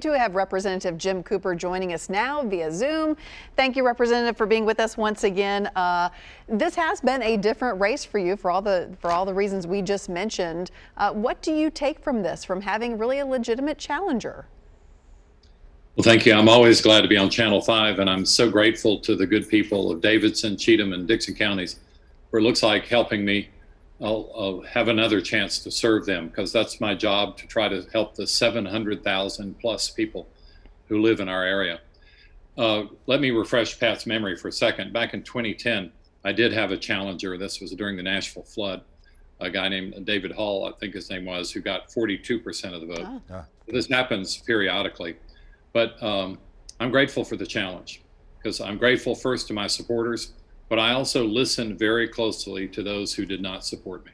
great to have Representative Jim Cooper joining us now via Zoom. Thank you, Representative, for being with us once again. This has been a different race for you for all the reasons we just mentioned. What do you take from this, from having really a legitimate challenger? Well, thank you. I'm always glad to be on Channel 5, and I'm so grateful to the good people of Davidson, Cheatham, and Dixon counties for it looks like helping me. I'll have another chance to serve them because that's my job, to try to help the 700,000 plus people who live in our area. Let me refresh Pat's memory for a second. Back in 2010, I did have a challenger. This was during the Nashville flood. A guy named David Hall, I think his name was, who got 42% of the vote. Oh. This happens periodically. But I'm grateful for the challenge because I'm grateful first to my supporters, but I also listened very closely to those who did not support me.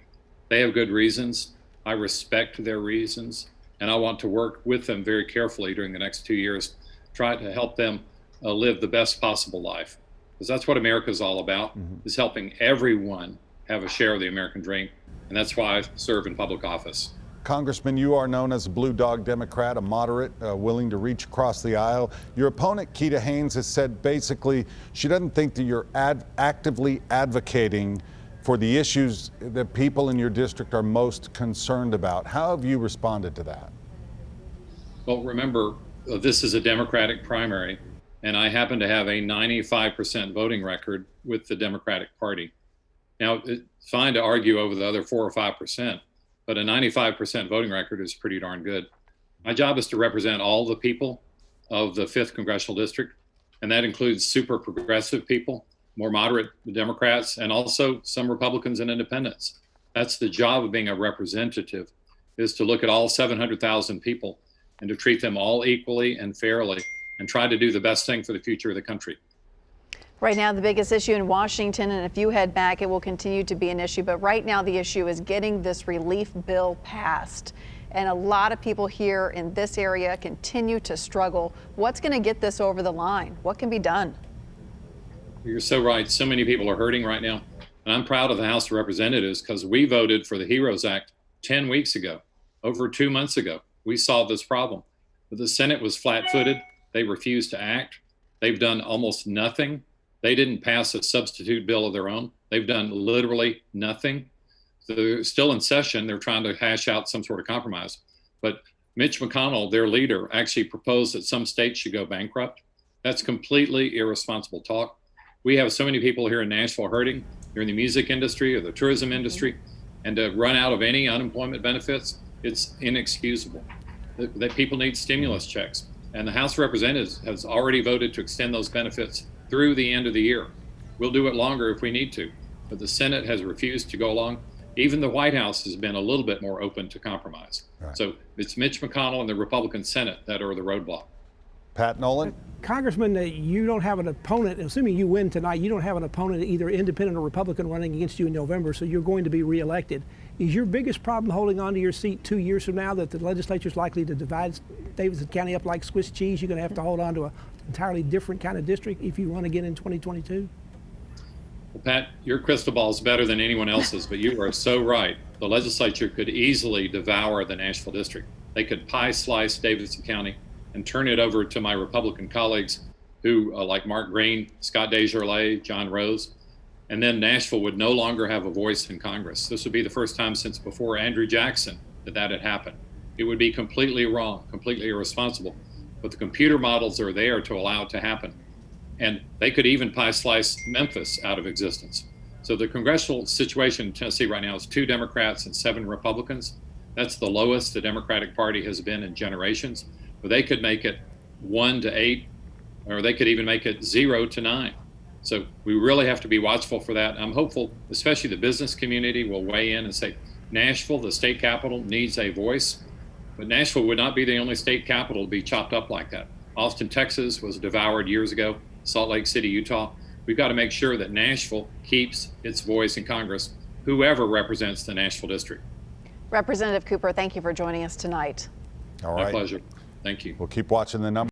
They have good reasons. I respect their reasons, and I want to work with them very carefully during the next 2 years, try to help them live the best possible life. Because that's what America is all about, is helping everyone have a share of the American dream. And that's why I serve in public office. Congressman, you are known as a blue dog Democrat, a moderate, willing to reach across the aisle. Your opponent, Keita Haynes, has said basically she doesn't think that you're actively advocating for the issues that people in your district are most concerned about. How have you responded to that? Well, remember, this is a Democratic primary, and I happen to have a 95% voting record with the Democratic Party. Now, it's fine to argue over the other 4 or 5%. But a 95% voting record is pretty darn good. My job is to represent all the people of the 5th Congressional District, and that includes super progressive people, more moderate Democrats, and also some Republicans and independents. That's the job of being a representative, is to look at all 700,000 people and to treat them all equally and fairly and try to do the best thing for the future of the country. Right now, the biggest issue in Washington, and if you head back, it will continue to be an issue. But right now, the issue is getting this relief bill passed. And a lot of people here in this area continue to struggle. What's going to get this over the line? What can be done? You're so right. So many people are hurting right now. And I'm proud of the House of Representatives because we voted for the HEROES Act 10 weeks ago, over 2 months ago. We solved this problem. But the Senate was flat-footed. They refused to act. They've done almost nothing. They didn't pass a substitute bill of their own. They've done literally nothing. So they're still in session. They're trying to hash out some sort of compromise. But Mitch McConnell, their leader, actually proposed that some states should go bankrupt. That's completely irresponsible talk. We have so many people here in Nashville hurting. They're in the music industry or the tourism industry. And to run out of any unemployment benefits, it's inexcusable. That people need stimulus checks. And the House of Representatives has already voted to extend those benefits through the end of the year. We'll do it longer if we need to, but the Senate has refused to go along. Even the White House has been a little bit more open to compromise. Right. So it's Mitch McConnell and the Republican Senate that are the roadblock. Pat Nolan? Congressman, you don't have an opponent, assuming you win tonight, you don't have an opponent, either independent or Republican, running against you in November, so you're going to be reelected. Is your biggest problem holding on to your seat 2 years from now, that the legislature is likely to divide Davidson County up like Swiss cheese? You're going to have to hold on to an entirely different kind of district if you run again in 2022? Well, Pat, your crystal ball is better than anyone else's, but you are so right. The legislature could easily devour the Nashville district. They could pie slice Davidson County and turn it over to my Republican colleagues who, like Mark Green, Scott DesJarlais, John Rose, and then Nashville would no longer have a voice in Congress. This would be the first time since before Andrew Jackson that had happened. It would be completely wrong, completely irresponsible, but the computer models are there to allow it to happen. And they could even pie slice Memphis out of existence. So the congressional situation in Tennessee right now is 2 Democrats and 7 Republicans. That's the lowest the Democratic Party has been in generations. But they could make it 1 to 8, or they could even make it 0 to 9. So we really have to be watchful for that. I'm hopeful, especially the business community will weigh in and say, Nashville, the state capital, needs a voice. But Nashville would not be the only state capital to be chopped up like that. Austin, Texas was devoured years ago. Salt Lake City, Utah. We've got to make sure that Nashville keeps its voice in Congress, whoever represents the Nashville district. Representative Cooper, thank you for joining us tonight. All right. My pleasure. Thank you. We'll keep watching the numbers.